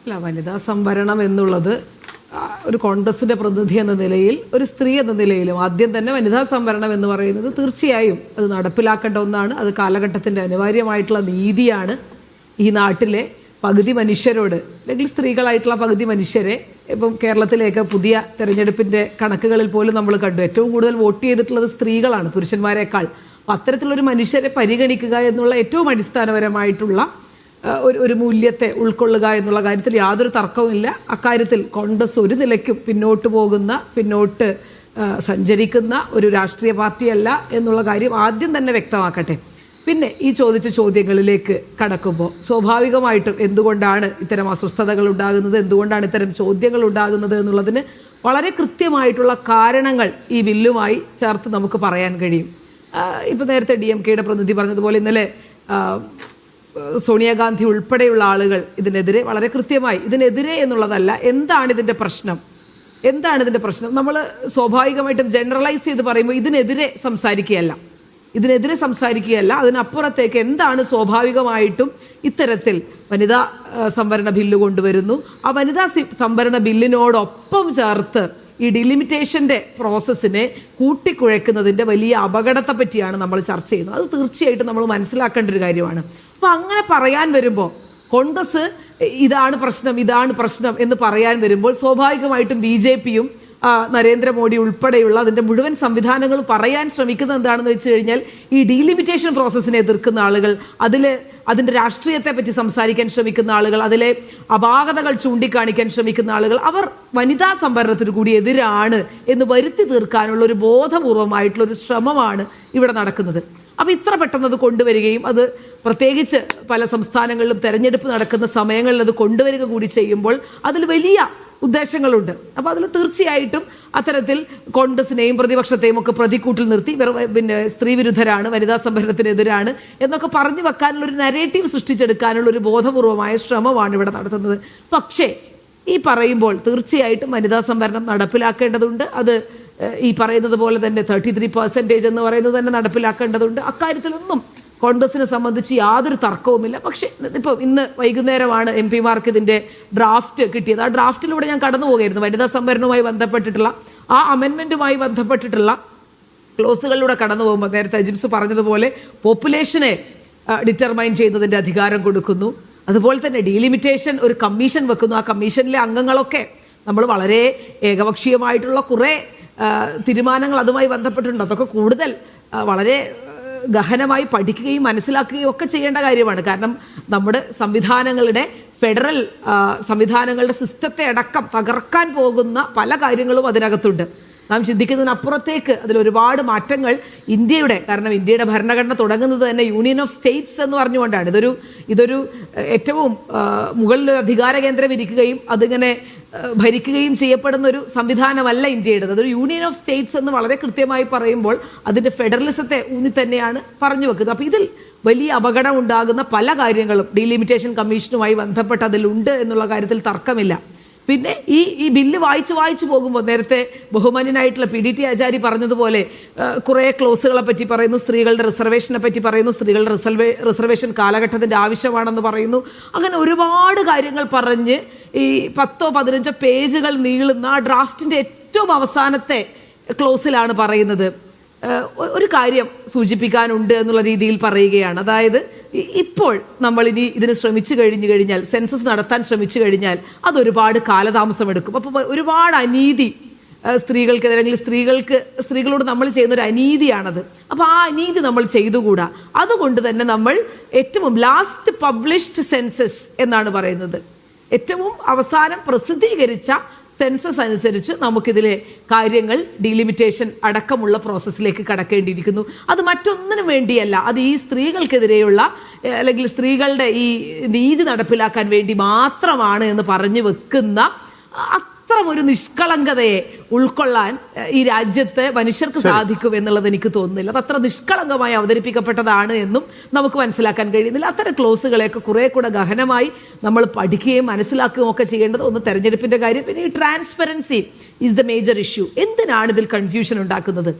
അല്ല, വനിതാ സംവരണം എന്നുള്ളത് ഒരു കോൺഗ്രസിന്റെ പ്രതിനിധി എന്ന നിലയിൽ, ഒരു സ്ത്രീ എന്ന നിലയിലും ആദ്യം തന്നെ വനിതാ സംവരണം എന്ന് പറയുന്നത് തീർച്ചയായും അത് നടപ്പിലാക്കേണ്ട ഒന്നാണ്. അത് കാലഘട്ടത്തിന്റെ അനിവാര്യമായിട്ടുള്ള നീതിയാണ്. ഈ നാട്ടിലെ പകുതി മനുഷ്യരോട്, അല്ലെങ്കിൽ സ്ത്രീകളായിട്ടുള്ള പകുതി മനുഷ്യരെ, ഇപ്പം കേരളത്തിലേക്ക് പുതിയ തെരഞ്ഞെടുപ്പിന്റെ കണക്കുകളിൽ പോലും നമ്മൾ കണ്ടു, ഏറ്റവും കൂടുതൽ വോട്ട് ചെയ്തിട്ടുള്ളത് സ്ത്രീകളാണ് പുരുഷന്മാരെക്കാൾ. അത്തരത്തിലൊരു മനുഷ്യരെ പരിഗണിക്കുക എന്നുള്ള ഏറ്റവും അടിസ്ഥാനപരമായിട്ടുള്ള ഒരു മൂല്യത്തെ ഉൾക്കൊള്ളുക എന്നുള്ള കാര്യത്തിൽ യാതൊരു തർക്കവുമില്ല. അക്കാര്യത്തിൽ കോൺഗ്രസ് ഒരു നിലയ്ക്കും പിന്നോട്ട് സഞ്ചരിക്കുന്ന ഒരു രാഷ്ട്രീയ പാർട്ടിയല്ല എന്നുള്ള കാര്യം ആദ്യം തന്നെ വ്യക്തമാക്കട്ടെ. പിന്നെ ഈ ചോദിച്ച ചോദ്യങ്ങളിലേക്ക് കടക്കുമ്പോൾ സ്വാഭാവികമായിട്ടും എന്തുകൊണ്ടാണ് ഇത്തരം അസ്വസ്ഥതകൾ ഉണ്ടാകുന്നത്, എന്തുകൊണ്ടാണ് ഇത്തരം ചോദ്യങ്ങൾ ഉണ്ടാകുന്നത് എന്നുള്ളതിന് വളരെ കൃത്യമായിട്ടുള്ള കാരണങ്ങൾ ഈ ബില്ലുമായി ചേർത്ത് നമുക്ക് പറയാൻ കഴിയും. ഇപ്പം നേരത്തെ DMK-യുടെ പ്രതിനിധി പറഞ്ഞതുപോലെ ഇന്നലെ സോണിയാഗാന്ധി ഉൾപ്പെടെയുള്ള ആളുകൾ ഇതിനെതിരെ വളരെ കൃത്യമായി, ഇതിനെതിരെ എന്നുള്ളതല്ല, എന്താണ് ഇതിൻ്റെ പ്രശ്നം, നമ്മൾ സ്വാഭാവികമായിട്ടും ജനറലൈസ് ചെയ്ത് പറയുമ്പോൾ ഇതിനെതിരെ സംസാരിക്കുകയല്ല, അതിനപ്പുറത്തേക്ക് എന്താണ് സ്വാഭാവികമായിട്ടും ഇത്തരത്തിൽ വനിതാ സംവരണ ബില്ല് കൊണ്ടുവരുന്നു, ആ വനിതാ സംവരണ ബില്ലിനോടൊപ്പം ചേർത്ത് ഈ ഡിലിമിറ്റേഷൻ്റെ പ്രോസസ്സിനെ കൂട്ടിക്കുഴയ്ക്കുന്നതിൻ്റെ വലിയ അപകടത്തെ പറ്റിയാണ് നമ്മൾ ചർച്ച ചെയ്യുന്നത്. അത് തീർച്ചയായിട്ടും നമ്മൾ മനസ്സിലാക്കേണ്ട ഒരു കാര്യമാണ്. അപ്പോൾ അങ്ങനെ പറയാൻ വരുമ്പോൾ, കോൺഗ്രസ് ഇതാണ് പ്രശ്നം എന്ന് പറയാൻ വരുമ്പോൾ സ്വാഭാവികമായിട്ടും BJP-യും നരേന്ദ്രമോദി ഉൾപ്പെടെയുള്ള അതിൻ്റെ മുഴുവൻ സംവിധാനങ്ങളും പറയാൻ ശ്രമിക്കുന്നത് എന്താണെന്ന് വെച്ച് കഴിഞ്ഞാൽ, ഈ ഡീലിമിറ്റേഷൻ പ്രോസസ്സിനെ എതിർക്കുന്ന ആളുകൾ, അതിൻ്റെ രാഷ്ട്രീയത്തെ പറ്റി സംസാരിക്കാൻ ശ്രമിക്കുന്ന ആളുകൾ, അതിലെ അപാകതകൾ ചൂണ്ടിക്കാണിക്കാൻ ശ്രമിക്കുന്ന ആളുകൾ, അവർ വനിതാ സംവരണത്തിന് കൂടി എതിരാണ് എന്ന് വരുത്തി തീർക്കാനുള്ള ഒരു ബോധപൂർവമായിട്ടുള്ള ഒരു ശ്രമമാണ് ഇവിടെ നടക്കുന്നത്. അപ്പോൾ ഇത്ര പെട്ടെന്ന് അത് കൊണ്ടുവരികയും, അത് പ്രത്യേകിച്ച് പല സംസ്ഥാനങ്ങളിലും തെരഞ്ഞെടുപ്പ് നടക്കുന്ന സമയങ്ങളിൽ അത് കൊണ്ടുവരിക കൂടി ചെയ്യുമ്പോൾ അതിൽ വലിയ ഉദ്ദേശങ്ങളുണ്ട്. അപ്പോൾ അതിൽ തീർച്ചയായിട്ടും അത്തരത്തിൽ കോൺഗ്രസിനെയും പ്രതിപക്ഷത്തെയും ഒക്കെ പ്രതിക്കൂട്ടിൽ നിർത്തി പിന്നെ സ്ത്രീ വിരുദ്ധരാണ്, വനിതാ സംവരണത്തിനെതിരാണ് എന്നൊക്കെ പറഞ്ഞു വെക്കാനുള്ള ഒരു നരേറ്റീവ് സൃഷ്ടിച്ചെടുക്കാനുള്ള ഒരു ബോധപൂർവമായ ശ്രമമാണ് ഇവിടെ നടത്തുന്നത്. പക്ഷേ ഈ പറയുമ്പോൾ തീർച്ചയായിട്ടും വനിതാ സംവരണം നടപ്പിലാക്കേണ്ടതുണ്ട്. അത് ഈ പറയുന്നത് പോലെ തന്നെ 33% എന്ന് പറയുന്നത് തന്നെ നടപ്പിലാക്കേണ്ടതുണ്ട്. അക്കാര്യത്തിലൊന്നും കോൺഗ്രസിനെ സംബന്ധിച്ച് യാതൊരു തർക്കവുമില്ല. പക്ഷേ ഇപ്പം ഇന്ന് വൈകുന്നേരമാണ് MP-മാർക്ക് ഇതിൻ്റെ ഡ്രാഫ്റ്റ് കിട്ടിയത്. ആ ഡ്രാഫ്റ്റിലൂടെ ഞാൻ കടന്നു പോകുകയായിരുന്നു. വനിതാ സംവരണവുമായി ബന്ധപ്പെട്ടിട്ടുള്ള ആ അമെൻമെൻറ്റുമായി ബന്ധപ്പെട്ടിട്ടുള്ള ക്ലോസുകളിലൂടെ കടന്നു പോകുമ്പോൾ നേരത്തെ അജിംസ് പറഞ്ഞതുപോലെ പോപ്പുലേഷനെ ഡിറ്റർമൈൻ ചെയ്യുന്നതിൻ്റെ അധികാരം കൊടുക്കുന്നു. അതുപോലെ തന്നെ ഡീലിമിറ്റേഷൻ ഒരു കമ്മീഷൻ വെക്കുന്നു. ആ കമ്മീഷനിലെ അംഗങ്ങളൊക്കെ നമ്മൾ വളരെ ഏകപക്ഷീയമായിട്ടുള്ള കുറേ തീരുമാനങ്ങൾ അതുമായി ബന്ധപ്പെട്ടിട്ടുണ്ട്. അതൊക്കെ കൂടുതൽ വളരെ ഗഹനമായി പഠിക്കുകയും മനസ്സിലാക്കുകയും ഒക്കെ ചെയ്യേണ്ട കാര്യമാണ്. കാരണം നമ്മുടെ സംവിധാനങ്ങളുടെ ഫെഡറൽ സംവിധാനങ്ങളുടെ സിസ്റ്റത്തെ അടക്കം തകർക്കാൻ പോകുന്ന പല കാര്യങ്ങളും അതിനകത്തുണ്ട്. നാം ചിന്തിക്കുന്നതിനപ്പുറത്തേക്ക് അതിലൊരുപാട് മാറ്റങ്ങൾ കാരണം ഇന്ത്യയുടെ ഭരണഘടന തുടങ്ങുന്നത് തന്നെ യൂണിയൻ ഓഫ് സ്റ്റേറ്റ്സ് എന്ന് പറഞ്ഞുകൊണ്ടാണ്. ഇതൊരു ഏറ്റവും മുകളിൽ അധികാര കേന്ദ്രം ഇരിക്കുകയും അതിങ്ങനെ ഭരിക്കുകയും ചെയ്യപ്പെടുന്ന ഒരു സംവിധാനമല്ല ഇന്ത്യയുടേത്. അതൊരു യൂണിയൻ ഓഫ് സ്റ്റേറ്റ്സ് എന്ന് വളരെ കൃത്യമായി പറയുമ്പോൾ അതിൻ്റെ ഫെഡറലിസത്തെ ഊന്നി തന്നെയാണ് പറഞ്ഞു വെക്കുന്നത്. അപ്പോൾ ഇതിൽ വലിയ അപകടം ഉണ്ടാകുന്ന പല കാര്യങ്ങളും ഡീലിമിറ്റേഷൻ കമ്മീഷനുമായി ബന്ധപ്പെട്ട് അതിലുണ്ട് എന്നുള്ള കാര്യത്തിൽ തർക്കമില്ല. പിന്നെ ഈ ബില്ല് വായിച്ചു പോകുമ്പോൾ നേരത്തെ ബഹുമാന്യനായിട്ടുള്ള PDT ആചാരി പറഞ്ഞതുപോലെ കുറേ ക്ലോസുകളെ പറ്റി പറയുന്നു, സ്ത്രീകളുടെ റിസർവേഷനെ പറ്റി പറയുന്നു, സ്ത്രീകളുടെ റിസർവേഷൻ കാലഘട്ടത്തിൻ്റെ ആവശ്യമാണെന്ന് പറയുന്നു. അങ്ങനെ ഒരുപാട് കാര്യങ്ങൾ പറഞ്ഞ് ഈ 10-15 പേജുകൾ നീളുന്ന ആ ഡ്രാഫ്റ്റിൻ്റെ ഏറ്റവും അവസാനത്തെ ക്ലോസിലാണ് പറയുന്നത്, ഒരു കാര്യം സൂചിപ്പിക്കാനുണ്ട് എന്നുള്ള രീതിയിൽ പറയുകയാണ്. അതായത് ഇപ്പോൾ നമ്മൾ ഇനി ഇതിന് ശ്രമിച്ചു കഴിഞ്ഞാൽ, സെൻസസ് നടത്താൻ ശ്രമിച്ചു കഴിഞ്ഞാൽ അതൊരുപാട് കാലതാമസം എടുക്കും. അപ്പോൾ ഒരുപാട് അനീതി സ്ത്രീകൾക്കെതിരെ, അല്ലെങ്കിൽ സ്ത്രീകളോട് നമ്മൾ ചെയ്യുന്ന ഒരു അനീതിയാണത്. അപ്പോൾ ആ അനീതി നമ്മൾ ചെയ്തുകൂടാ. അതുകൊണ്ട് തന്നെ നമ്മൾ ഏറ്റവും ലാസ്റ്റ് പബ്ലിഷ്ഡ് സെൻസസ് എന്നാണ് പറയുന്നത്, ഏറ്റവും അവസാനം പ്രസിദ്ധീകരിച്ച സെൻസസ് അനുസരിച്ച് നമുക്കിതിലെ കാര്യങ്ങൾ ഡീലിമിറ്റേഷൻ അടക്കമുള്ള പ്രോസസ്സിലേക്ക് കടക്കേണ്ടിയിരിക്കുന്നു. അത് മറ്റൊന്നിനും വേണ്ടിയല്ല, അത് ഈ സ്ത്രീകൾക്കെതിരെയുള്ള അല്ലെങ്കിൽ സ്ത്രീകളുടെ ഈ നീതി നടപ്പിലാക്കാൻ വേണ്ടി മാത്രമാണ് എന്ന് പറഞ്ഞു വെക്കുന്ന അത്തരം ഒരു നിഷ്കളങ്കതയെ ഉൾക്കൊള്ളാൻ ഈ രാജ്യത്തെ മനുഷ്യർക്ക് സാധിക്കും എന്നുള്ളത് എനിക്ക് തോന്നുന്നില്ല. അത് അത്ര നിഷ്കളങ്കമായി അവതരിപ്പിക്കപ്പെട്ടതാണ് എന്നും നമുക്ക് മനസ്സിലാക്കാൻ കഴിയുന്നില്ല. അത്തരം ക്ലോസുകളെയൊക്കെ കുറെ കൂടെ ഗഹനമായി നമ്മൾ പഠിക്കുകയും മനസ്സിലാക്കുകയും ഒക്കെ ചെയ്യേണ്ടത് ഒന്ന് തെരഞ്ഞെടുപ്പിന്റെ കാര്യം. പിന്നെ ഈ transparency is the major issue. എന്തിനാണ് ഇതിൽ കൺഫ്യൂഷൻ ഉണ്ടാക്കുന്നത്?